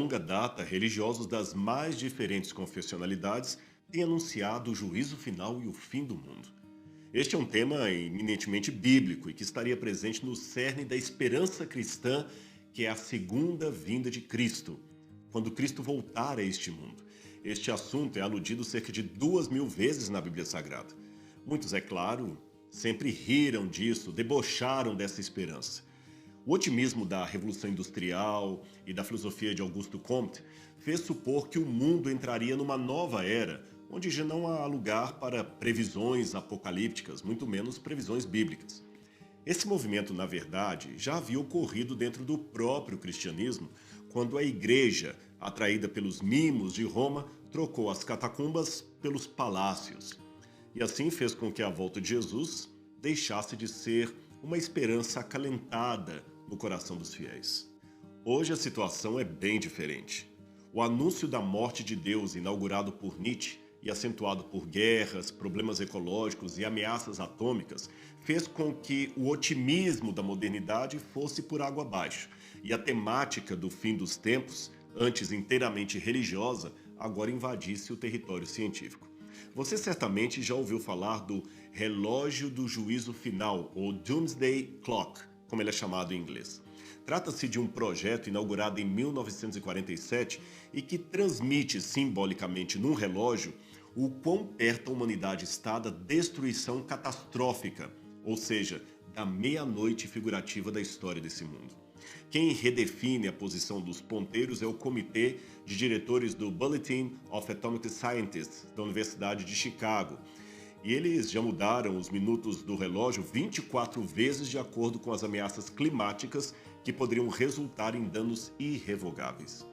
longa data, religiosos das mais diferentes confessionalidades têm anunciado o juízo final e o fim do mundo. Este é um tema eminentemente bíblico e que estaria presente no cerne da esperança cristã, que é a segunda vinda de Cristo, quando Cristo voltar a este mundo. Este assunto é aludido cerca de 2000 vezes na Bíblia Sagrada. Muitos, é claro, sempre riram disso, debocharam dessa esperança. O otimismo da Revolução Industrial e da filosofia de Augusto Comte fez supor que o mundo entraria numa nova era, onde já não há lugar para previsões apocalípticas, muito menos previsões bíblicas. Esse movimento, na verdade, já havia ocorrido dentro do próprio cristianismo, quando a igreja, atraída pelos mimos de Roma, trocou as catacumbas pelos palácios. E assim fez com que a volta de Jesus deixasse de ser uma esperança acalentada no coração dos fiéis. Hoje a situação é bem diferente. O anúncio da morte de Deus, inaugurado por Nietzsche e acentuado por guerras, problemas ecológicos e ameaças atômicas, fez com que o otimismo da modernidade fosse por água abaixo e a temática do fim dos tempos, antes inteiramente religiosa, agora invadisse o território científico. Você certamente já ouviu falar do relógio do juízo final, ou Doomsday Clock, como ele é chamado em inglês. Trata-se de um projeto inaugurado em 1947 e que transmite simbolicamente num relógio o quão perto a humanidade está da destruição catastrófica, ou seja, da meia-noite figurativa da história desse mundo. Quem redefine a posição dos ponteiros é o Comitê de Diretores do Bulletin of Atomic Scientists da Universidade de Chicago. E eles já mudaram os minutos do relógio 24 vezes de acordo com as ameaças climáticas que poderiam resultar em danos irrevogáveis.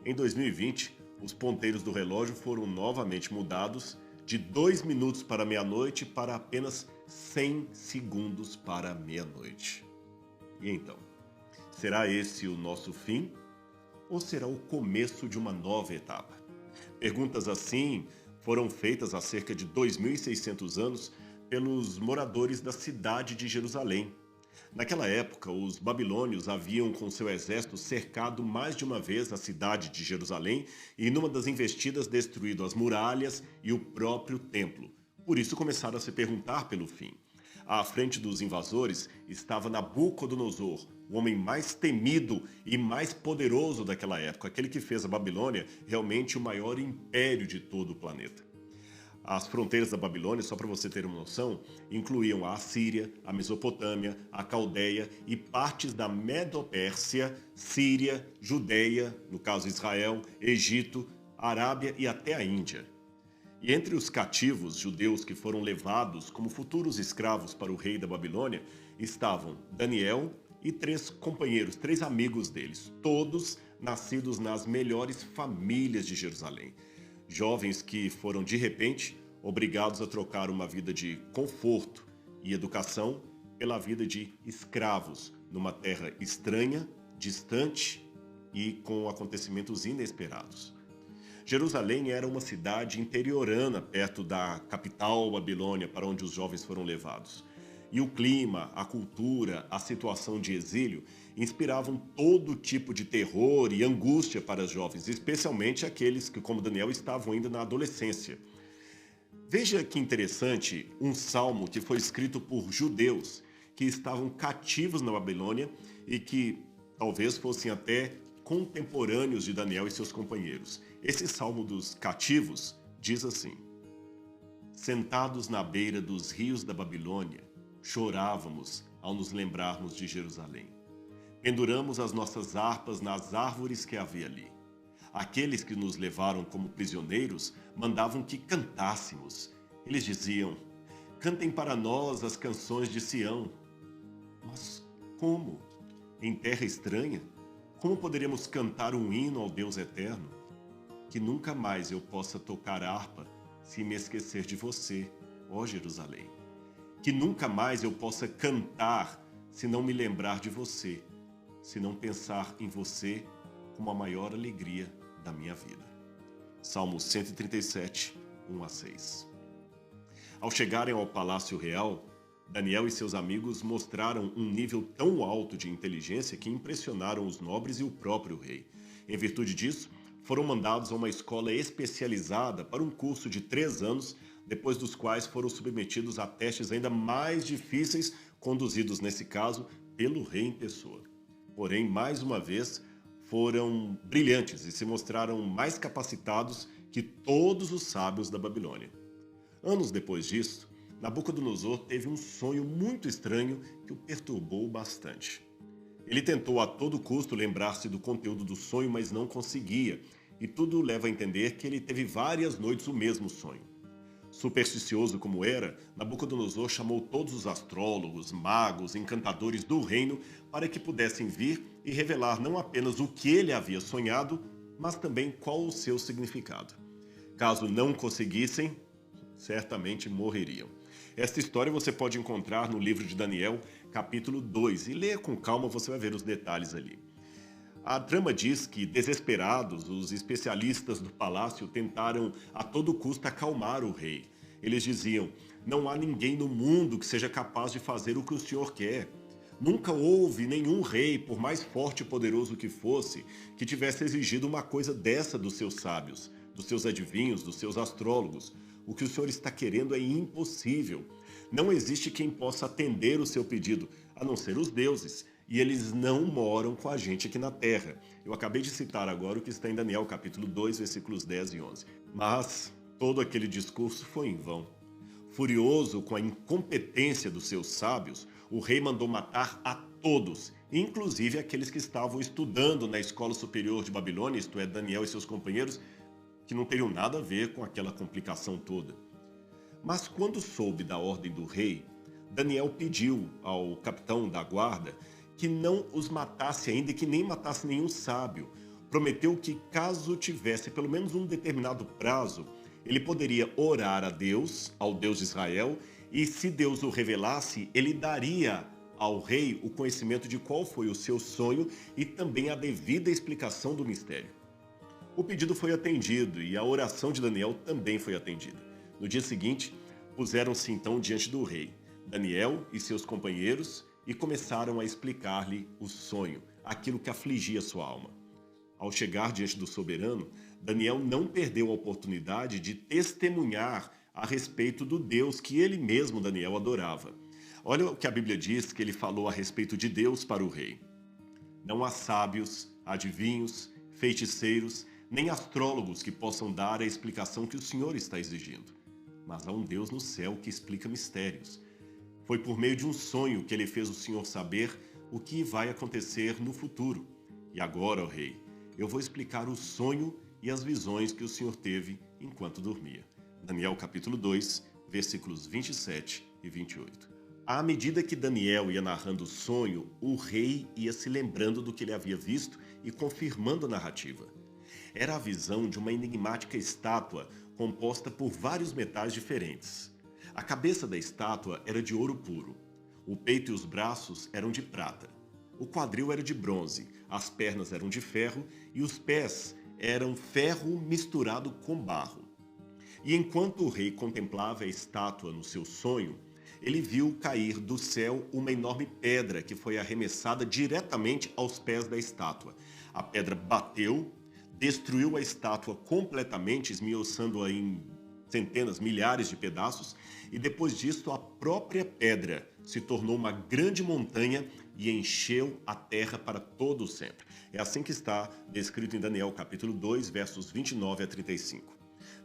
Em 2020, os ponteiros do relógio foram novamente mudados de 2 minutos para meia-noite para apenas 100 segundos para meia-noite. E então? Será esse o nosso fim? Ou será o começo de uma nova etapa? Perguntas assim foram feitas há cerca de 2.600 anos pelos moradores da cidade de Jerusalém. Naquela época, os babilônios haviam com seu exército cercado mais de uma vez a cidade de Jerusalém e numa das investidas destruído as muralhas e o próprio templo. Por isso começaram a se perguntar pelo fim. À frente dos invasores estava Nabucodonosor, o homem mais temido e mais poderoso daquela época, aquele que fez a Babilônia realmente o maior império de todo o planeta. As fronteiras da Babilônia, só para você ter uma noção, incluíam a Assíria, a Mesopotâmia, a Caldeia e partes da Medopérsia, Síria, Judeia, no caso Israel, Egito, Arábia e até a Índia. E entre os cativos judeus que foram levados como futuros escravos para o rei da Babilônia, estavam Daniel e 3 companheiros, 3 amigos deles, todos nascidos nas melhores famílias de Jerusalém. Jovens que foram, de repente, obrigados a trocar uma vida de conforto e educação pela vida de escravos numa terra estranha, distante e com acontecimentos inesperados. Jerusalém era uma cidade interiorana perto da capital Babilônia, para onde os jovens foram levados. E o clima, a cultura, a situação de exílio inspiravam todo tipo de terror e angústia para os jovens, especialmente aqueles que, como Daniel, estavam ainda na adolescência. Veja que interessante um salmo que foi escrito por judeus que estavam cativos na Babilônia e que talvez fossem até contemporâneos de Daniel e seus companheiros. Esse salmo dos cativos diz assim: Sentados na beira dos rios da Babilônia, chorávamos ao nos lembrarmos de Jerusalém. Penduramos as nossas harpas nas árvores que havia ali. Aqueles que nos levaram como prisioneiros mandavam que cantássemos. Eles diziam: cantem para nós as canções de Sião. Mas como? Em terra estranha? Como poderíamos cantar um hino ao Deus eterno? Que nunca mais eu possa tocar harpa se me esquecer de você, ó Jerusalém. Que nunca mais eu possa cantar se não me lembrar de você, se não pensar em você como a maior alegria da minha vida. Salmo 137, 1 a 6. Ao chegarem ao Palácio Real, Daniel e seus amigos mostraram um nível tão alto de inteligência que impressionaram os nobres e o próprio rei. Em virtude disso, foram mandados a uma escola especializada para um curso de 3 anos, depois dos quais foram submetidos a testes ainda mais difíceis, conduzidos, nesse caso, pelo rei em pessoa. Porém, mais uma vez, foram brilhantes e se mostraram mais capacitados que todos os sábios da Babilônia. Anos depois disso, Nabucodonosor teve um sonho muito estranho que o perturbou bastante. Ele tentou a todo custo lembrar-se do conteúdo do sonho, mas não conseguia, e tudo leva a entender que ele teve várias noites o mesmo sonho. Supersticioso como era, Nabucodonosor chamou todos os astrólogos, magos, encantadores do reino para que pudessem vir e revelar não apenas o que ele havia sonhado, mas também qual o seu significado. Caso não conseguissem, certamente morreriam. Esta história você pode encontrar no livro de Daniel, capítulo 2, e leia com calma, você vai ver os detalhes ali. A trama diz que, desesperados, os especialistas do palácio tentaram a todo custo acalmar o rei. Eles diziam: não há ninguém no mundo que seja capaz de fazer o que o senhor quer. Nunca houve nenhum rei, por mais forte e poderoso que fosse, que tivesse exigido uma coisa dessa dos seus sábios, dos seus adivinhos, dos seus astrólogos. O que o senhor está querendo é impossível. Não existe quem possa atender o seu pedido, a não ser os deuses. E eles não moram com a gente aqui na terra. Eu acabei de citar agora o que está em Daniel, capítulo 2, versículos 10 e 11. Mas todo aquele discurso foi em vão. Furioso com a incompetência dos seus sábios, o rei mandou matar a todos, inclusive aqueles que estavam estudando na escola superior de Babilônia, isto é, Daniel e seus companheiros, que não teriam nada a ver com aquela complicação toda. Mas quando soube da ordem do rei, Daniel pediu ao capitão da guarda que não os matasse ainda e que nem matasse nenhum sábio. Prometeu que, caso tivesse pelo menos um determinado prazo, ele poderia orar a Deus, ao Deus de Israel, e se Deus o revelasse, ele daria ao rei o conhecimento de qual foi o seu sonho e também a devida explicação do mistério. O pedido foi atendido e a oração de Daniel também foi atendida. No dia seguinte, puseram-se então diante do rei, Daniel e seus companheiros, e começaram a explicar-lhe o sonho, aquilo que afligia sua alma. Ao chegar diante do soberano, Daniel não perdeu a oportunidade de testemunhar a respeito do Deus que ele mesmo, Daniel, adorava. Olha o que a Bíblia diz que ele falou a respeito de Deus para o rei. Não há sábios, adivinhos, feiticeiros, nem astrólogos que possam dar a explicação que o Senhor está exigindo. Mas há um Deus no céu que explica mistérios. Foi por meio de um sonho que ele fez o Senhor saber o que vai acontecer no futuro. E agora, ó rei, eu vou explicar o sonho e as visões que o Senhor teve enquanto dormia. Daniel capítulo 2, versículos 27 e 28. À medida que Daniel ia narrando o sonho, o rei ia se lembrando do que ele havia visto e confirmando a narrativa. Era a visão de uma enigmática estátua composta por vários metais diferentes. A cabeça da estátua era de ouro puro. O peito e os braços eram de prata. O quadril era de bronze, as pernas eram de ferro e os pés eram ferro misturado com barro. E enquanto o rei contemplava a estátua no seu sonho, ele viu cair do céu uma enorme pedra que foi arremessada diretamente aos pés da estátua. A pedra bateu, destruiu a estátua completamente, esmiuçando-a em centenas, milhares de pedaços, e depois disso a própria pedra se tornou uma grande montanha e encheu a terra para todo o sempre. É assim que está descrito em Daniel capítulo 2, versos 29 a 35.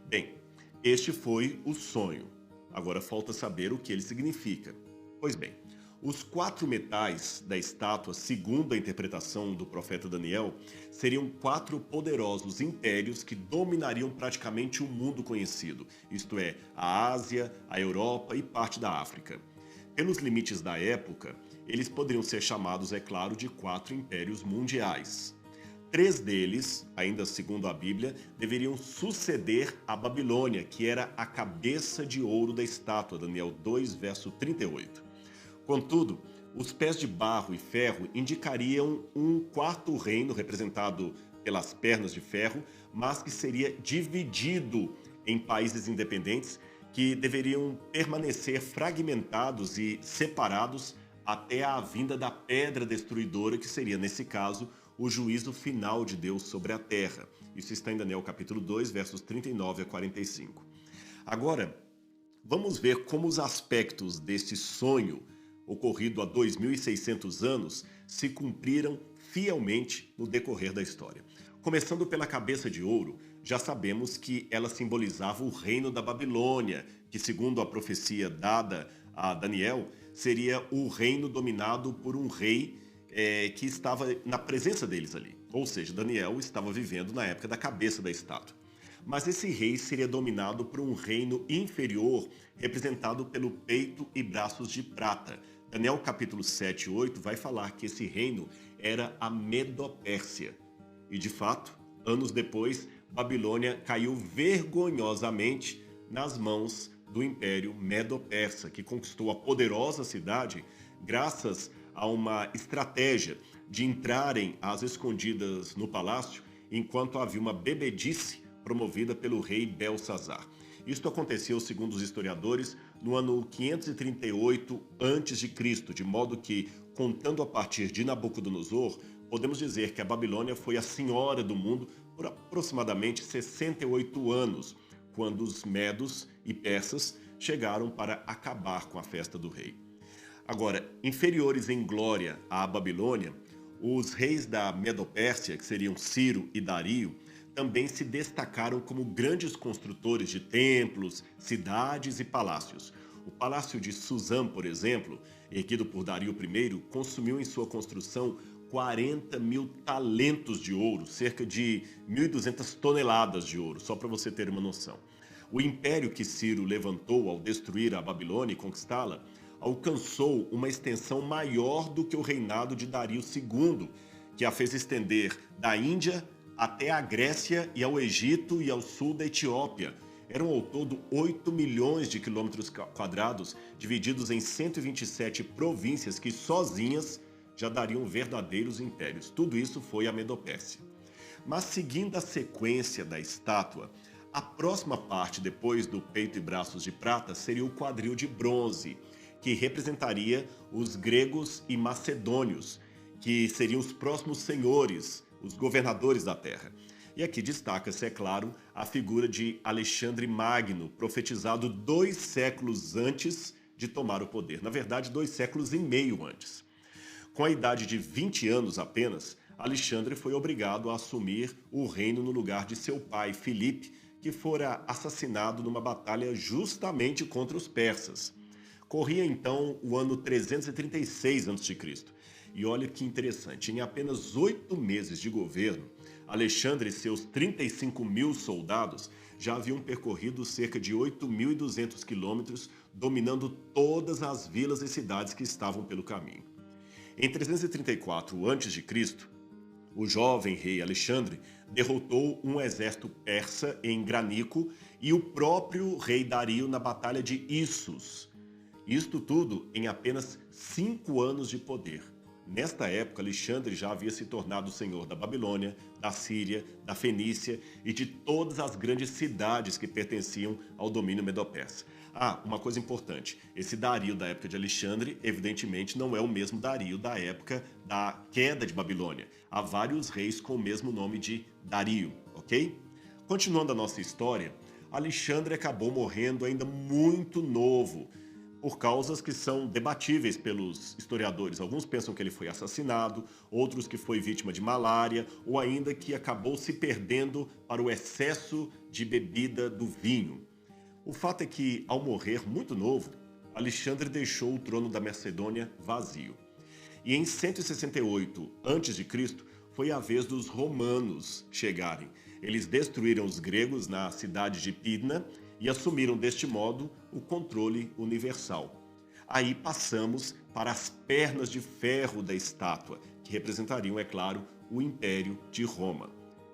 Bem, este foi o sonho. Agora falta saber o que ele significa. Pois bem, os 4 metais da estátua, segundo a interpretação do profeta Daniel, seriam 4 poderosos impérios que dominariam praticamente o mundo conhecido, isto é, a Ásia, a Europa e parte da África. Pelos limites da época, eles poderiam ser chamados, é claro, de 4 impérios mundiais. 3 deles, ainda segundo a Bíblia, deveriam suceder a Babilônia, que era a cabeça de ouro da estátua, Daniel 2, verso 38. Contudo, os pés de barro e ferro indicariam um 4º reino, representado pelas pernas de ferro, mas que seria dividido em países independentes que deveriam permanecer fragmentados e separados até a vinda da pedra destruidora, que seria, nesse caso, o juízo final de Deus sobre a terra. Isso está em Daniel capítulo 2, versos 39 a 45. Agora, vamos ver como os aspectos desse sonho ocorrido há 2.600 anos se cumpriram fielmente no decorrer da história. Começando pela cabeça de ouro, já sabemos que ela simbolizava o reino da Babilônia, que, segundo a profecia dada a Daniel, seria o reino dominado por um rei que estava na presença deles ali. Ou seja, Daniel estava vivendo na época da cabeça da estátua. Mas esse rei seria dominado por um reino inferior, representado pelo peito e braços de prata. Daniel capítulo 7 e 8 vai falar que esse reino era a Medo-Pérsia. E de fato, anos depois, Babilônia caiu vergonhosamente nas mãos do Império Medo-Persa, que conquistou a poderosa cidade graças a uma estratégia de entrarem às escondidas no palácio enquanto havia uma bebedice promovida pelo rei Belsazar. Isto aconteceu, segundo os historiadores, no ano 538 a.C., de modo que, contando a partir de Nabucodonosor, podemos dizer que a Babilônia foi a senhora do mundo por aproximadamente 68 anos, quando os medos e persas chegaram para acabar com a festa do rei. Agora, inferiores em glória à Babilônia, os reis da Medo-Pérsia, que seriam Ciro e Dario, também se destacaram como grandes construtores de templos, cidades e palácios. O Palácio de Suzã, por exemplo, erguido por Dario I, consumiu em sua construção 40 mil talentos de ouro, cerca de 1.200 toneladas de ouro, só para você ter uma noção. O império que Ciro levantou ao destruir a Babilônia e conquistá-la alcançou uma extensão maior do que o reinado de Dario II, que a fez estender da Índia até a Grécia e ao Egito e ao sul da Etiópia. Eram ao todo 8 milhões de quilômetros quadrados, divididos em 127 províncias que sozinhas já dariam verdadeiros impérios. Tudo isso foi a Medo-Pérsia. Mas seguindo a sequência da estátua, a próxima parte depois do peito e braços de prata seria o quadril de bronze, que representaria os gregos e macedônios, que seriam os próximos senhores, os governadores da terra. E aqui destaca-se, é claro, a figura de Alexandre Magno, profetizado 2 séculos antes de tomar o poder. Na verdade, 2 séculos e meio antes. Com a idade de 20 anos apenas, Alexandre foi obrigado a assumir o reino no lugar de seu pai, Filipe, que fora assassinado numa batalha justamente contra os persas. Corria então o ano 336 a.C. E olha que interessante, em apenas 8 meses de governo, Alexandre e seus 35 mil soldados já haviam percorrido cerca de 8.200 quilômetros, dominando todas as vilas e cidades que estavam pelo caminho. Em 334 a.C., o jovem rei Alexandre derrotou um exército persa em Granico e o próprio rei Dario na Batalha de Issus. Isto tudo em apenas 5 anos de poder. Nesta época, Alexandre já havia se tornado senhor da Babilônia, da Síria, da Fenícia e de todas as grandes cidades que pertenciam ao domínio medo-persa. Ah, uma coisa importante, esse Dario da época de Alexandre, evidentemente, não é o mesmo Dario da época da queda de Babilônia. Há vários reis com o mesmo nome de Dario, ok? Continuando a nossa história, Alexandre acabou morrendo ainda muito novo, por causas que são debatíveis pelos historiadores. Alguns pensam que ele foi assassinado, outros que foi vítima de malária, ou ainda que acabou se perdendo para o excesso de bebida do vinho. O fato é que, ao morrer muito novo, Alexandre deixou o trono da Macedônia vazio. E em 168 a.C., foi a vez dos romanos chegarem. Eles destruíram os gregos na cidade de Pidna e assumiram deste modo o controle universal. Aí passamos para as pernas de ferro da estátua, que representariam, é claro, o Império de Roma.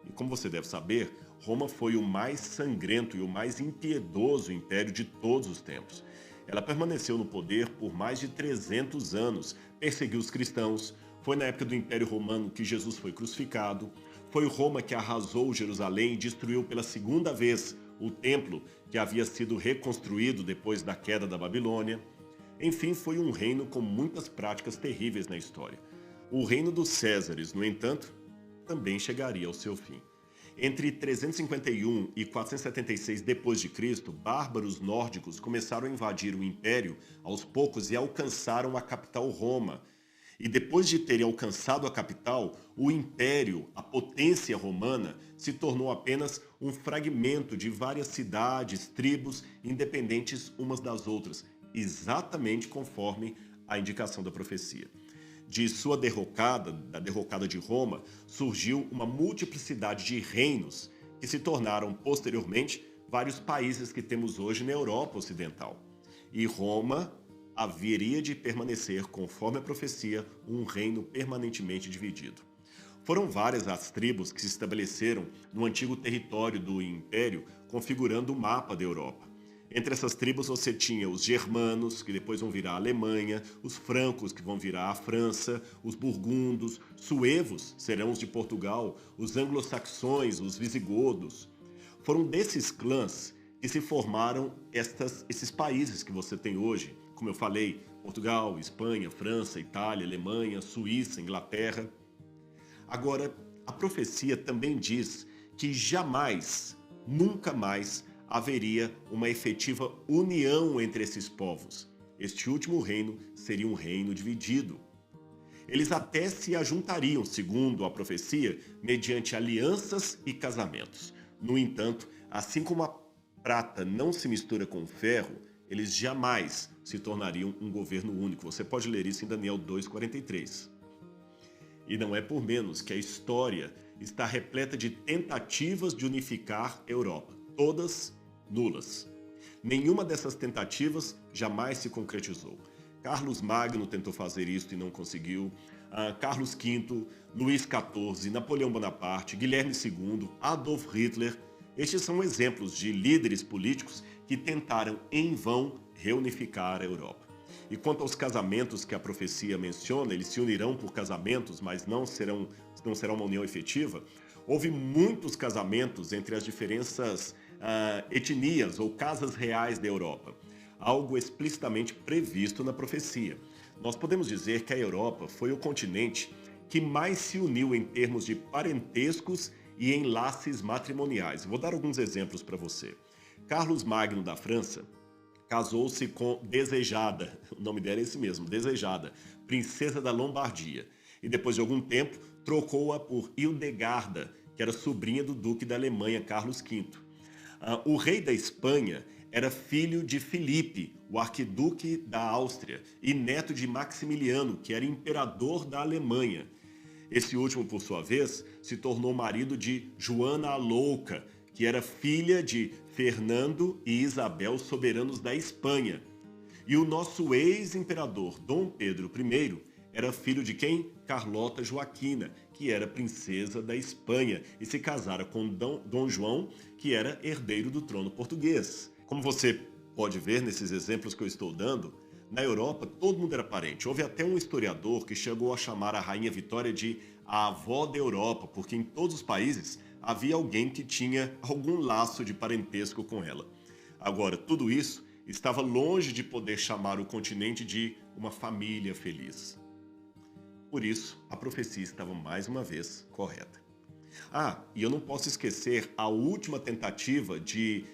E como você deve saber, Roma foi o mais sangrento e o mais impiedoso império de todos os tempos. Ela permaneceu no poder por mais de 300 anos, perseguiu os cristãos, foi na época do Império Romano que Jesus foi crucificado, foi Roma que arrasou Jerusalém e destruiu pela segunda vez o templo que havia sido reconstruído depois da queda da Babilônia. Enfim, foi um reino com muitas práticas terríveis na história. O reino dos Césares, no entanto, também chegaria ao seu fim. Entre 351 e 476 d.C., bárbaros nórdicos começaram a invadir o império aos poucos e alcançaram a capital Roma. E depois de terem alcançado a capital, o império, a potência romana, se tornou apenas um fragmento de várias cidades, tribos, independentes umas das outras, exatamente conforme a indicação da profecia. De sua derrocada, da derrocada de Roma, surgiu uma multiplicidade de reinos que se tornaram, posteriormente, vários países que temos hoje na Europa Ocidental. E Roma haveria de permanecer, conforme a profecia, um reino permanentemente dividido. Foram várias as tribos que se estabeleceram no antigo território do Império, configurando o mapa da Europa. Entre essas tribos você tinha os germanos, que depois vão virar a Alemanha, os francos, que vão virar a França, os burgundos, suevos, serão os de Portugal, os anglo-saxões, os visigodos. Foram desses clãs que se formaram esses países que você tem hoje, como eu falei, Portugal, Espanha, França, Itália, Alemanha, Suíça, Inglaterra. Agora, a profecia também diz que jamais, nunca mais, haveria uma efetiva união entre esses povos. Este último reino seria um reino dividido. Eles até se ajuntariam, segundo a profecia, mediante alianças e casamentos. No entanto, assim como a prata não se mistura com o ferro, eles jamais se tornariam um governo único. Você pode ler isso em Daniel 2,43. E não é por menos que a história está repleta de tentativas de unificar a Europa, todas nulas. Nenhuma dessas tentativas jamais se concretizou. Carlos Magno tentou fazer isso e não conseguiu. Carlos V, Luís XIV, Napoleão Bonaparte, Guilherme II, Adolf Hitler. Estes são exemplos de líderes políticos que tentaram em vão reunificar a Europa. E quanto aos casamentos que a profecia menciona, eles se unirão por casamentos, mas não será uma união efetiva. Houve muitos casamentos entre as diferentes etnias ou casas reais da Europa, algo explicitamente previsto na profecia. Nós podemos dizer que a Europa foi o continente que mais se uniu em termos de parentescos e enlaces matrimoniais. Vou dar alguns exemplos para você. Carlos Magno da França casou-se com Desejada, o nome dela é esse mesmo, Desejada, princesa da Lombardia. E depois de algum tempo, trocou-a por Hildegarda, que era sobrinha do duque da Alemanha, Carlos V. O rei da Espanha era filho de Filipe, o arquiduque da Áustria, e neto de Maximiliano, que era imperador da Alemanha. Esse último, por sua vez, se tornou marido de Joana a Louca, que era filha de Fernando e Isabel, soberanos da Espanha. E o nosso ex-imperador Dom Pedro I era filho de quem? Carlota Joaquina, que era princesa da Espanha e se casara com Dom João, que era herdeiro do trono português. Como você pode ver nesses exemplos que eu estou dando, na Europa todo mundo era parente. Houve até um historiador que chegou a chamar a Rainha Vitória de a avó da Europa, porque em todos os países havia alguém que tinha algum laço de parentesco com ela. Agora, tudo isso estava longe de poder chamar o continente de uma família feliz. Por isso, a profecia estava mais uma vez correta. E eu não posso esquecer a última tentativa de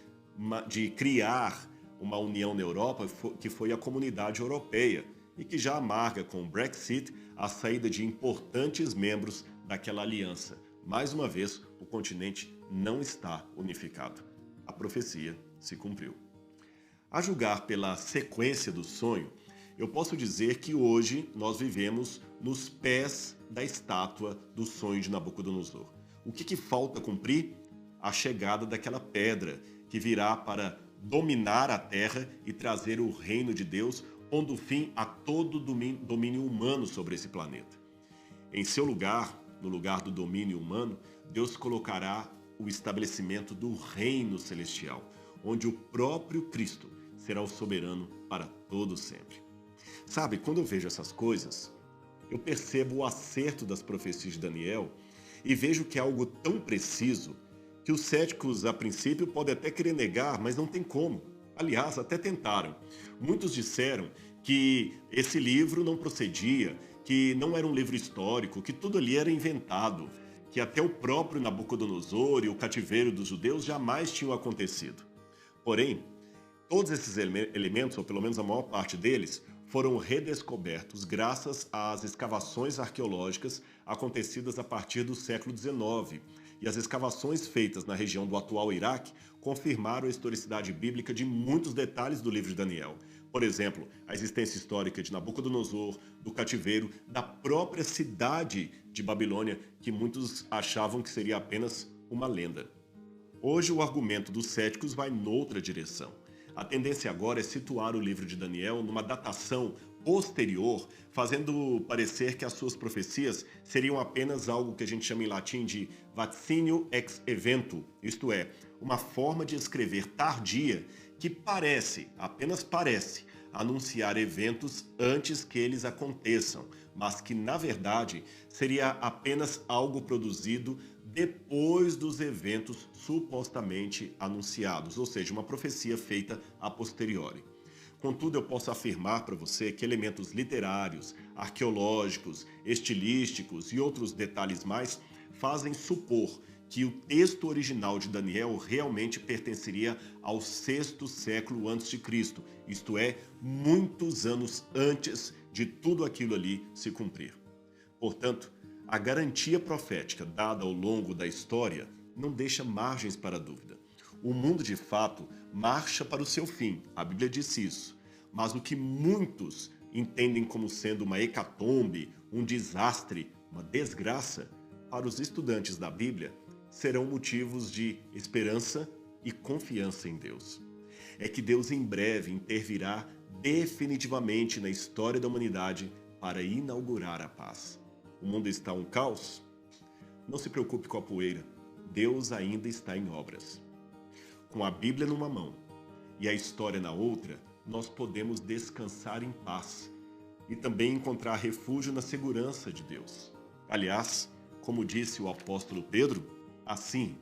criar uma união na Europa, que foi a Comunidade Europeia, e que já amarga com o Brexit a saída de importantes membros daquela aliança. Mais uma vez, o continente não está unificado. A profecia se cumpriu. A julgar pela sequência do sonho, eu posso dizer que hoje nós vivemos nos pés da estátua do sonho de Nabucodonosor. O que falta cumprir? A chegada daquela pedra que virá para dominar a terra e trazer o reino de Deus, pondo fim a todo domínio humano sobre esse planeta. Em seu lugar, no lugar do domínio humano, Deus colocará o estabelecimento do reino celestial, onde o próprio Cristo será o soberano para todo sempre. Sabe, quando eu vejo essas coisas, eu percebo o acerto das profecias de Daniel e vejo que é algo tão preciso que os céticos, a princípio, podem até querer negar, mas não tem como. Aliás, até tentaram. Muitos disseram que esse livro não procedia, que não era um livro histórico, que tudo ali era inventado, que até o próprio Nabucodonosor e o cativeiro dos judeus jamais tinham acontecido. Porém, todos esses elementos, ou pelo menos a maior parte deles, foram redescobertos graças às escavações arqueológicas acontecidas a partir do século XIX. E as escavações feitas na região do atual Iraque confirmaram a historicidade bíblica de muitos detalhes do livro de Daniel. Por exemplo, a existência histórica de Nabucodonosor, do cativeiro, da própria cidade de Babilônia, que muitos achavam que seria apenas uma lenda. Hoje, o argumento dos céticos vai noutra direção. A tendência agora é situar o livro de Daniel numa datação posterior, fazendo parecer que as suas profecias seriam apenas algo que a gente chama em latim de vaticinio ex eventu, isto é, uma forma de escrever tardia que parece, apenas parece, anunciar eventos antes que eles aconteçam, mas que, na verdade, seria apenas algo produzido depois dos eventos supostamente anunciados, ou seja, uma profecia feita a posteriori. Contudo, eu posso afirmar para você que elementos literários, arqueológicos, estilísticos e outros detalhes mais fazem supor que o texto original de Daniel realmente pertenceria ao sexto século antes de Cristo, isto é, muitos anos antes de tudo aquilo ali se cumprir. Portanto, a garantia profética dada ao longo da história não deixa margens para dúvida. O mundo, de fato, marcha para o seu fim, a Bíblia disse isso. Mas o que muitos entendem como sendo uma hecatombe, um desastre, uma desgraça, para os estudantes da Bíblia, serão motivos de esperança e confiança em Deus. É que Deus em breve intervirá definitivamente na história da humanidade para inaugurar a paz. O mundo está um caos? Não se preocupe com a poeira. Deus ainda está em obras. Com a Bíblia numa mão e a história na outra, nós podemos descansar em paz e também encontrar refúgio na segurança de Deus. Aliás, como disse o apóstolo Pedro, assim,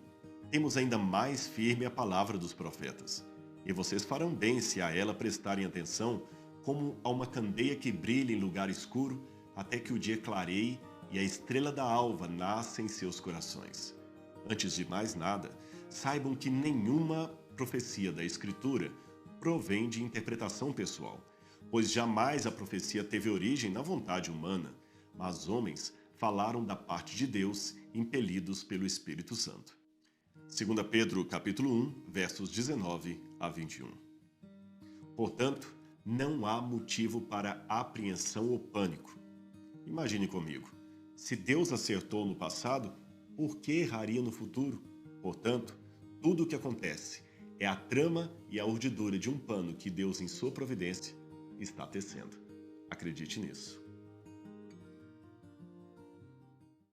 temos ainda mais firme a palavra dos profetas. E vocês farão bem se a ela prestarem atenção, como a uma candeia que brilha em lugar escuro, até que o dia clareie e a estrela da alva nasça em seus corações. Antes de mais nada, saibam que nenhuma profecia da Escritura provém de interpretação pessoal, pois jamais a profecia teve origem na vontade humana, mas homens falaram da parte de Deus, impelidos pelo Espírito Santo. 2 Pedro capítulo 1, versos 19 a 21. Portanto, não há motivo para apreensão ou pânico. Imagine comigo, se Deus acertou no passado, por que erraria no futuro? Portanto, tudo o que acontece é a trama e a urdidura de um pano que Deus, em sua providência, está tecendo. Acredite nisso.